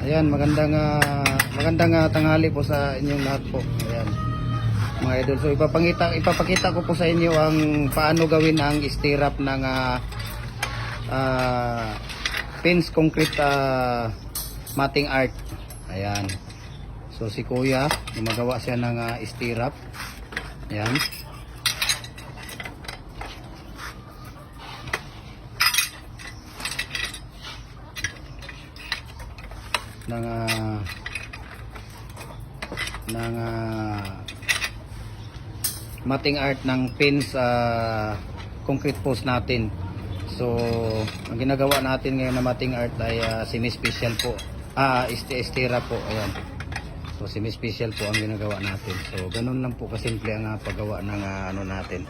Ayan, magandang tanghali po sa inyong lahat po. Ayan, mga idol. So ipapakita ko po sa inyo ang paano gawin ang stirrup ng pins concrete matting art. Ayan. So si Kuya, gumagawa siya ng stirrup. Ayan. ng matting art ng pins concrete post natin. So ang ginagawa natin ngayon na matting art ay semi-special po, estera po. Ayan. So semi-special po ang ginagawa natin. So ganun lang po kasimple ang paggawa ng ano natin,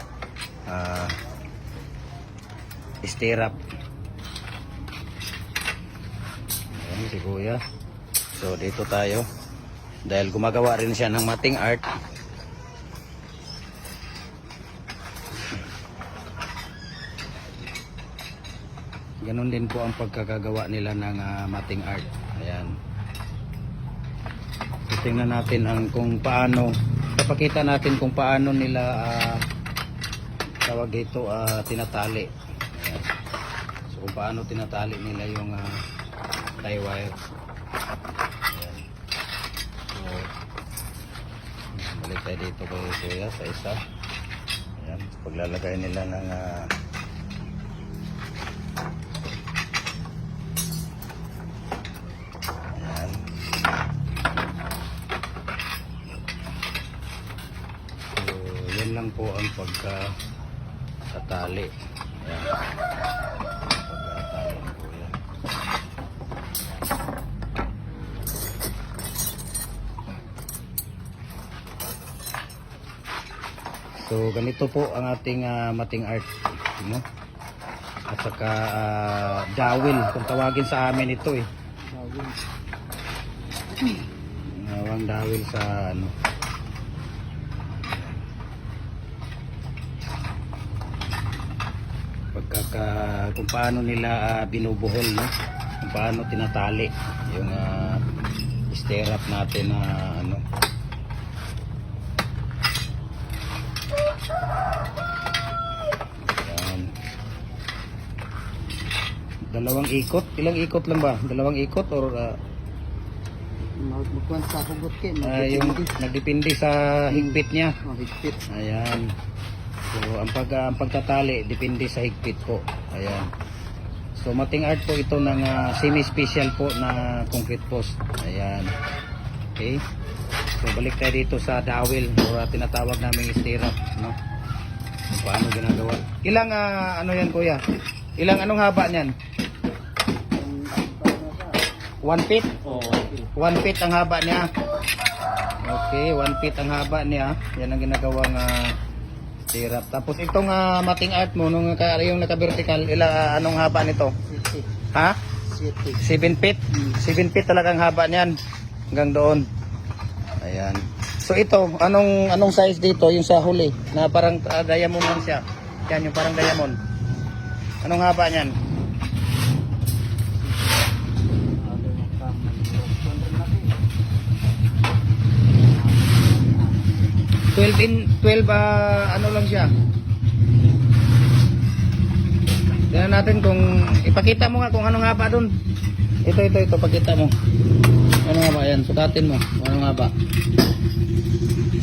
stirrup. Ayan si Kuya. So dito tayo dahil gumagawa rin siya ng matting art. Ganon din po ang pagkakagawa nila ng matting art. Ayan. So, tingnan natin kung paano, papakita natin kung paano nila tawag dito, tinatali. Ayan. So kung paano tinatali nila yung tie wire. Ayan. So balik tayo dito kay Kuya sa isa. Ayan. Paglalagay nila ng yan lang po ang pagkatali. Ayan. Pagkatali ni Kuya. So ganito po ang ating matting art, no? At saka dawil kung tawagin sa amin ito eh. Nawang dawil sa ano. Kung paano nila binubuhol, no? Kung paano tinatali yung stirrup natin na ano. Ayan. Dalawang ikot, ilang ikot lang ba? Dalawang ikot or magkuhan sa hugot yung nagdepende sa higpit niya. Higpit. Ayan. So ang pagtatali depende sa higpit po. Ayan. So matting art po ito ng semi-special po na concrete post. Ayan. Okay. So balik tayo dito sa dawil o tinatawag naming stirrup, no? Kung paano ginagawa. Ilang ano yan, Kuya? Anong haba niyan? 1 feet? Oh, 1 feet ang haba niya. Okay, 1 feet ang haba niya. Yan ang ginagawang stirrup. Tapos itong matting art mo nung yung naka-vertical, anong haba nito? Ha? 7 feet. 7 feet talagang haba niyan. Hanggang doon. Ayan. So ito, anong size dito yung sa huli na parang diamond lang siya. Yan yung parang diamond. Anong haba niyan? 12 ano lang siya. Tingnan natin kung ipakita mo nga kung anong haba doon. Ito pakita mo. Anong haba yan? Sukatin mo. Anong haba?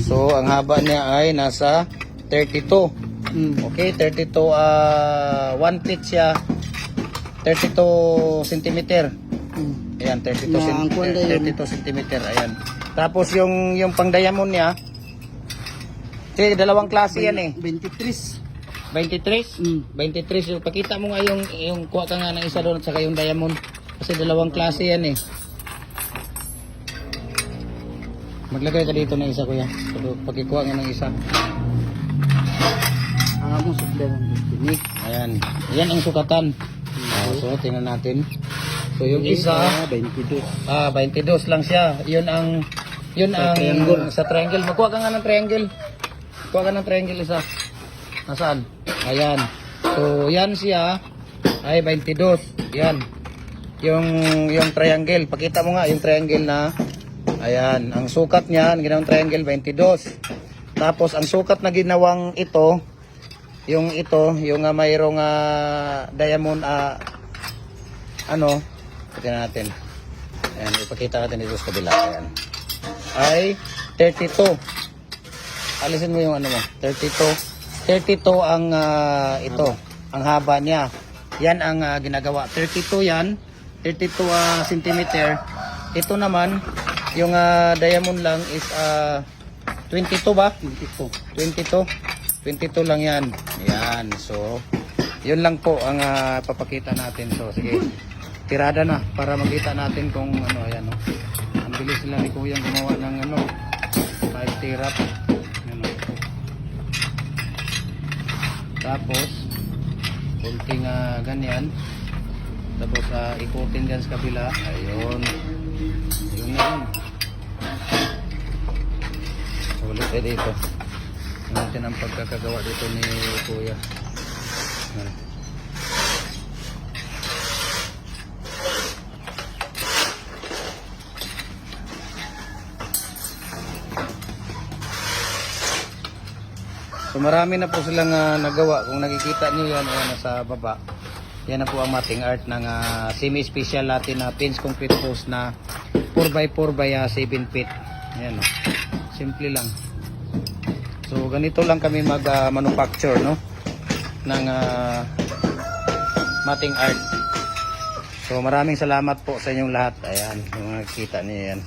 So ang haba niya ay nasa 32. Okay, 32 1 feet siya. 32 cm. Ayan, 32 cm. Ayan. Tapos yung pang diamond niya, kasi dalawang klase yan eh. 23. 23? 23. So, pakita mo nga yung kuha ka nga ng isa doon at saka yung diamond. Kasi dalawang klase yan eh. Maglagay ka dito ng isa, Kuya. So, pagkikuha nga ng isa. Mo sukle ng tinik. Ayan. Yan ang sukatan. So, tingnan natin. So, yung isa 22. 22 lang siya. Yun ang triangle. Sa triangle. Magkuha ka nga ng triangle. Kuha ka ng triangle isa. Nasaan? Ayan. So, yan siya ay 22. Yan. yung triangle. Pakita mo nga yung triangle na, ayan, ang sukat niyan, ginawang triangle 22. Tapos ang sukat na ginawang ito, yung mayroong diamond, ano, tingnan natin. Ayan, ipakita natin dito sa kabila. Ayan. Ay 32. Alisin mo yung ano mo, 32. 32 ang ito, ang haba niya. Yan ang ginagawa. 32 yan, 32 centimeter. Ito naman, yung diamond lang is 22 ba? 22 lang yan. Yan. So, yun lang po ang papakita natin. So, sige. Tirada na para makita natin kung ano. Ayan, no? Ang bilis nila ni Kuya gumawa ng ano, 5 tirap. Ayan, no? Tapos, kunting ganyan. Tapos, ikutin dyan sa kabila. Ayun. Ayun na yun. Ulit dito. Natin ang pagkakagawa dito ni Kuya. So marami na po silang nagawa. Kung nakikita niyo yan, ayan, nasa baba. Yan na po ang mating art ng semi-special natin na pins concrete post na 4x4 by 7 feet. Ayan, no? Simple lang. So ganito lang kami mag-manufacture, no, ng mating art. So maraming salamat po sa inyong lahat. Ayan, yung nakikita niyo yan.